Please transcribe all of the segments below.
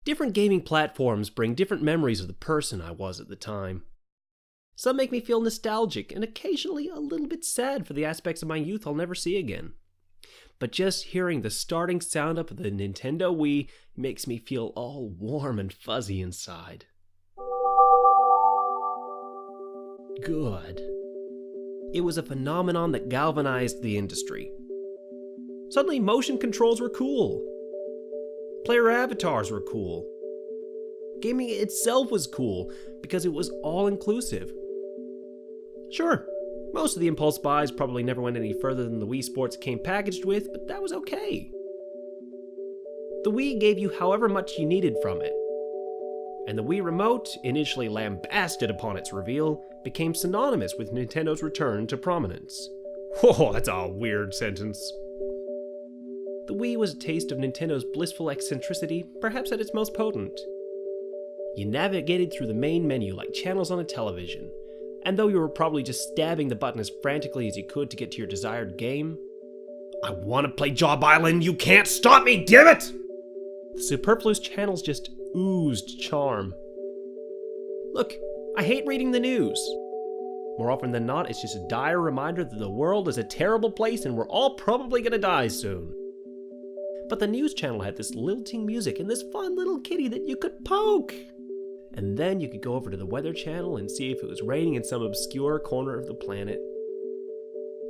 Different gaming platforms bring different memories of the person I was at the time. Some make me feel nostalgic and occasionally a little bit sad for the aspects of my youth I'll never see again. But just hearing the starting sound up of the Nintendo Wii makes me feel all warm and fuzzy inside. Good. It was a phenomenon that galvanized the industry. Suddenly, motion controls were cool. Player avatars were cool. Gaming itself was cool because it was all-inclusive. Sure, most of the impulse buys probably never went any further than the Wii Sports came packaged with, but that was okay. The Wii gave you however much you needed from it. And the Wii Remote, initially lambasted upon its reveal, became synonymous with Nintendo's return to prominence. Whoa, that's a weird sentence. The Wii was a taste of Nintendo's blissful eccentricity, perhaps at its most potent. You navigated through the main menu like channels on a television, and though you were probably just stabbing the button as frantically as you could to get to your desired game, I want to play Job Island, you can't stop me, damn it! The superfluous channels just oozed charm. Look, I hate reading the news. More often than not, it's just a dire reminder that the world is a terrible place and we're all probably gonna die soon. But the news channel had this lilting music and this fun little kitty that you could poke. And then you could go over to the weather channel and see if it was raining in some obscure corner of the planet.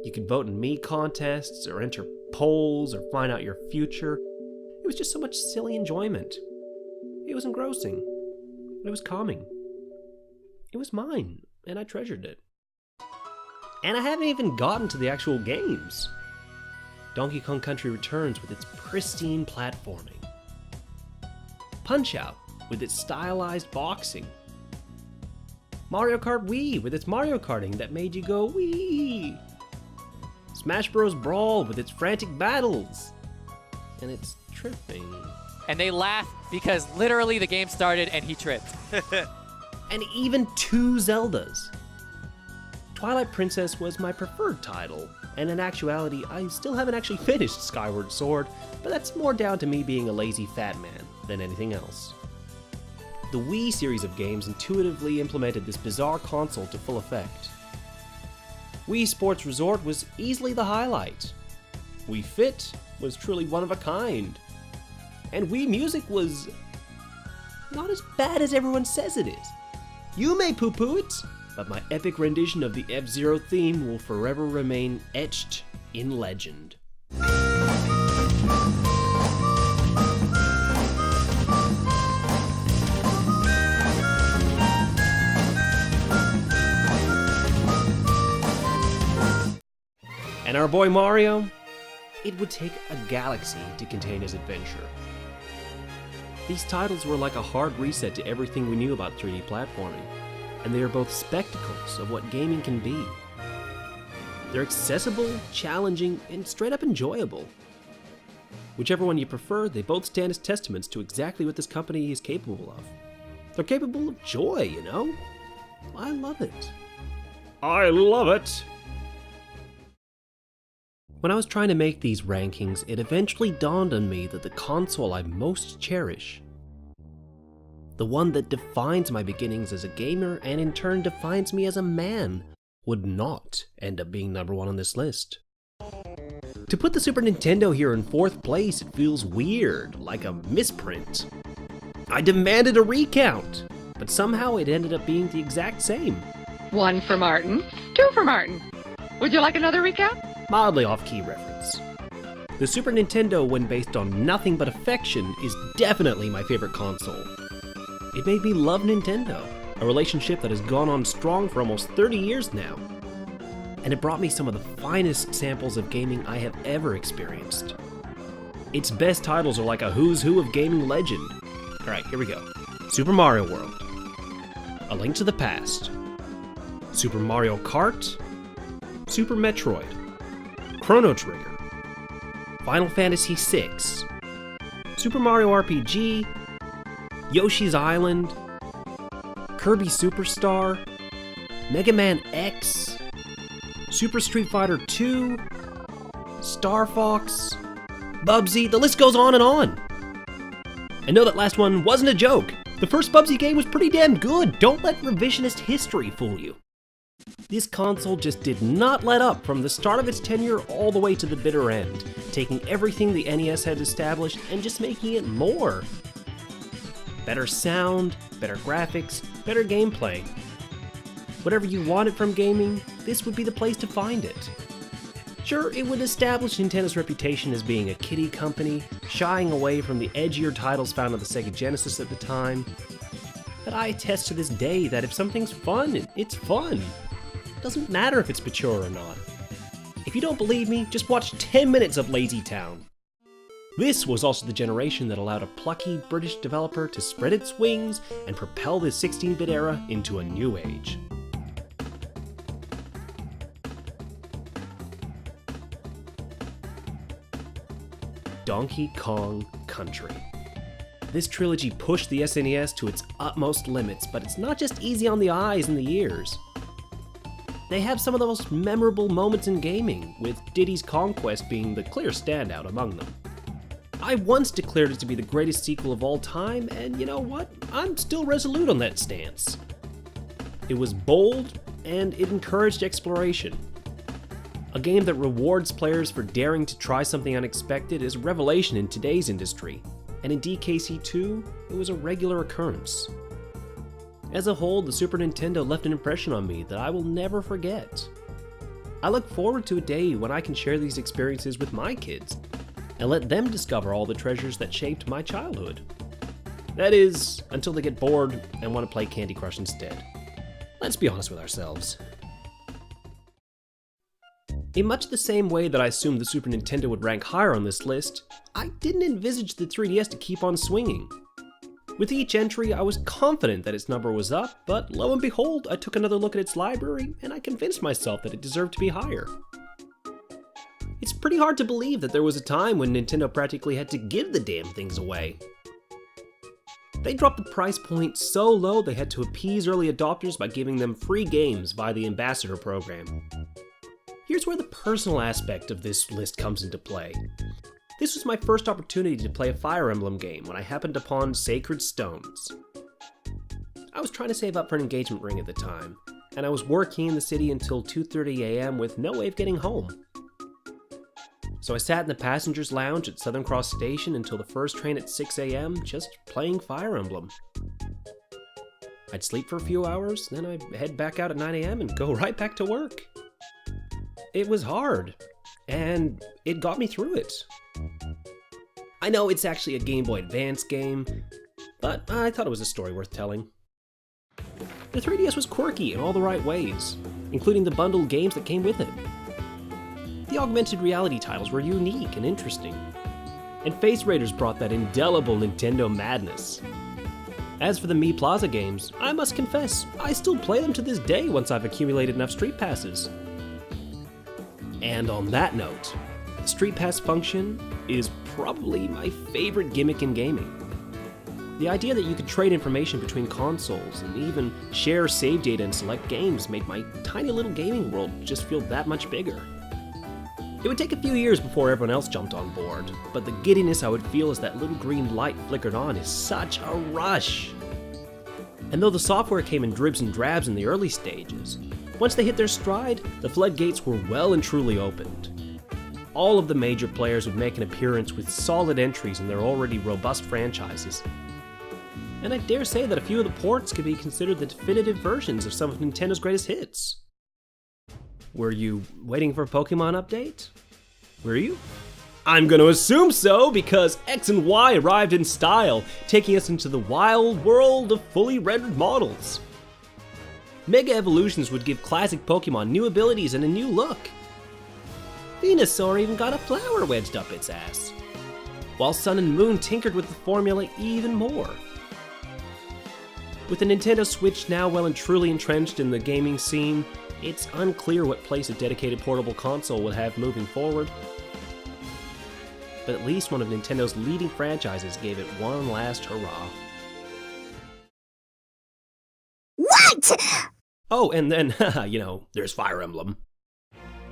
You could vote in Mii contests or enter polls or find out your future. It was just so much silly enjoyment. It was engrossing. It was calming. It was mine, and I treasured it. And I haven't even gotten to the actual games. Donkey Kong Country Returns with its pristine platforming. Punch-Out! With its stylized boxing. Mario Kart Wii with its Mario Karting that made you go Wii. Smash Bros. Brawl with its frantic battles. And its tripping. And they laugh because literally the game started and he tripped. And even 2 Zeldas. Twilight Princess was my preferred title, and in actuality, I still haven't actually finished Skyward Sword, but that's more down to me being a lazy fat man than anything else. The Wii series of games intuitively implemented this bizarre console to full effect. Wii Sports Resort was easily the highlight. Wii Fit was truly one of a kind. And Wii Music was not as bad as everyone says it is. You may poo-poo it, but my epic rendition of the F-Zero theme will forever remain etched in legend. And our boy Mario? It would take a galaxy to contain his adventure. These titles were like a hard reset to everything we knew about 3D platforming, and they are both spectacles of what gaming can be. They're accessible, challenging, and straight up enjoyable. Whichever one you prefer, they both stand as testaments to exactly what this company is capable of. They're capable of joy, you know? I love it. I love it! When I was trying to make these rankings, it eventually dawned on me that the console I most cherish, the one that defines my beginnings as a gamer and in turn defines me as a man, would not end up being number 1 on this list. To put the Super Nintendo here in 4th place, it feels weird, like a misprint. I demanded a recount, but somehow it ended up being the exact same. 1 for Martin, 2 for Martin. Would you like another recount? Mildly off-key reference. The Super Nintendo, when based on nothing but affection, is definitely my favorite console. It made me love Nintendo, a relationship that has gone on strong for almost 30 years now. And it brought me some of the finest samples of gaming I have ever experienced. Its best titles are like a who's who of gaming legend. Alright, here we go. Super Mario World, A Link to the Past, Super Mario Kart, Super Metroid, Chrono Trigger, Final Fantasy VI, Super Mario RPG, Yoshi's Island, Kirby Superstar, Mega Man X, Super Street Fighter 2, Star Fox, Bubsy, the list goes on and on. And no, that last one wasn't a joke. The first Bubsy game was pretty damn good. Don't let revisionist history fool you. This console just did not let up from the start of its tenure all the way to the bitter end, taking everything the NES had established and just making it more. Better sound, better graphics, better gameplay. Whatever you wanted from gaming, this would be the place to find it. Sure, it would establish Nintendo's reputation as being a kiddie company, shying away from the edgier titles found on the Sega Genesis at the time. But I attest to this day that if something's fun, it's fun. It doesn't matter if it's mature or not. If you don't believe me, just watch 10 minutes of Lazy Town. This was also the generation that allowed a plucky British developer to spread its wings and propel the 16-bit era into a new age. Donkey Kong Country. This trilogy pushed the SNES to its utmost limits, but it's not just easy on the eyes and the ears. They have some of the most memorable moments in gaming, with Diddy's Conquest being the clear standout among them. I once declared it to be the greatest sequel of all time, and you know what? I'm still resolute on that stance. It was bold, and it encouraged exploration. A game that rewards players for daring to try something unexpected is a revelation in today's industry, and in DKC2, it was a regular occurrence. As a whole, the Super Nintendo left an impression on me that I will never forget. I look forward to a day when I can share these experiences with my kids, and let them discover all the treasures that shaped my childhood. That is, until they get bored and want to play Candy Crush instead. Let's be honest with ourselves. In much the same way that I assumed the Super Nintendo would rank higher on this list, I didn't envisage the 3DS to keep on swinging. With each entry, I was confident that its number was up, but lo and behold, I took another look at its library, and I convinced myself that it deserved to be higher. It's pretty hard to believe that there was a time when Nintendo practically had to give the damn things away. They dropped the price point so low they had to appease early adopters by giving them free games via the Ambassador program. Here's where the personal aspect of this list comes into play. This was my first opportunity to play a Fire Emblem game when I happened upon Sacred Stones. I was trying to save up for an engagement ring at the time, and I was working in the city until 2:30 a.m. with no way of getting home. So I sat in the passenger's lounge at Southern Cross Station until the first train at 6 a.m. just playing Fire Emblem. I'd sleep for a few hours, then I'd head back out at 9 a.m. and go right back to work. It was hard, and it got me through it. I know it's actually a Game Boy Advance game, but I thought it was a story worth telling. The 3DS was quirky in all the right ways, including the bundled games that came with it. The augmented reality titles were unique and interesting, and Face Raiders brought that indelible Nintendo madness. As for the Mii Plaza games, I must confess, I still play them to this day once I've accumulated enough Street Passes. And on that note, the Street Pass function is probably my favorite gimmick in gaming. The idea that you could trade information between consoles and even share save data in select games made my tiny little gaming world just feel that much bigger. It would take a few years before everyone else jumped on board, but the giddiness I would feel as that little green light flickered on is such a rush. And though the software came in dribs and drabs in the early stages, once they hit their stride, the floodgates were well and truly opened. All of the major players would make an appearance with solid entries in their already robust franchises. And I dare say that a few of the ports could be considered the definitive versions of some of Nintendo's greatest hits. Were you waiting for a Pokemon update? Were you? I'm gonna assume so, because X and Y arrived in style, taking us into the wild world of fully rendered models. Mega Evolutions would give classic Pokemon new abilities and a new look. Venusaur even got a flower wedged up its ass, while Sun and Moon tinkered with the formula even more. With the Nintendo Switch now well and truly entrenched in the gaming scene, it's unclear what place a dedicated portable console would have moving forward. But at least one of Nintendo's leading franchises gave it one last hurrah. What? Oh, and then, there's Fire Emblem.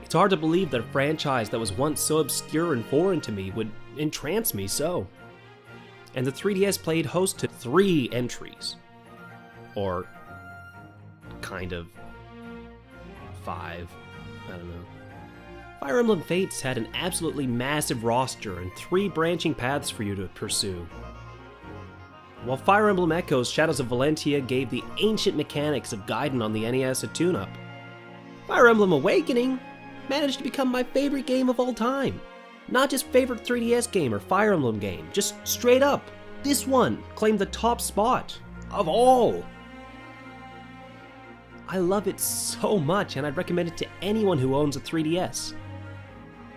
It's hard to believe that a franchise that was once so obscure and foreign to me would entrance me so. and the 3DS played host to 3 entries. Or kind of 5, I don't know. Fire Emblem Fates had an absolutely massive roster and 3 branching paths for you to pursue. While Fire Emblem Echoes Shadows of Valentia gave the ancient mechanics of Gaiden on the NES a tune-up, Fire Emblem Awakening managed to become my favorite game of all time. Not just favorite 3DS game or Fire Emblem game, just straight up, this one claimed the top spot of all. I love it so much, and I'd recommend it to anyone who owns a 3DS.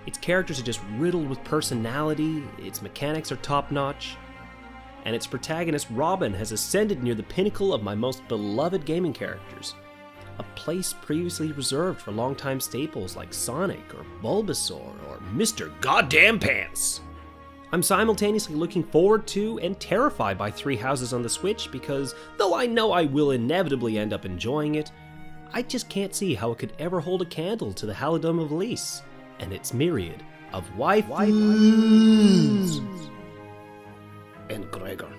Its characters are just riddled with personality, its mechanics are top-notch, and its protagonist Robin has ascended near the pinnacle of my most beloved gaming characters, a place previously reserved for longtime staples like Sonic or Bulbasaur or Mr. Goddamn Pants. I'm simultaneously looking forward to and terrified by Three Houses on the Switch because, though I know I will inevitably end up enjoying it, I just can't see how it could ever hold a candle to the Halidom of Elise and its myriad of waifus. And Gregor.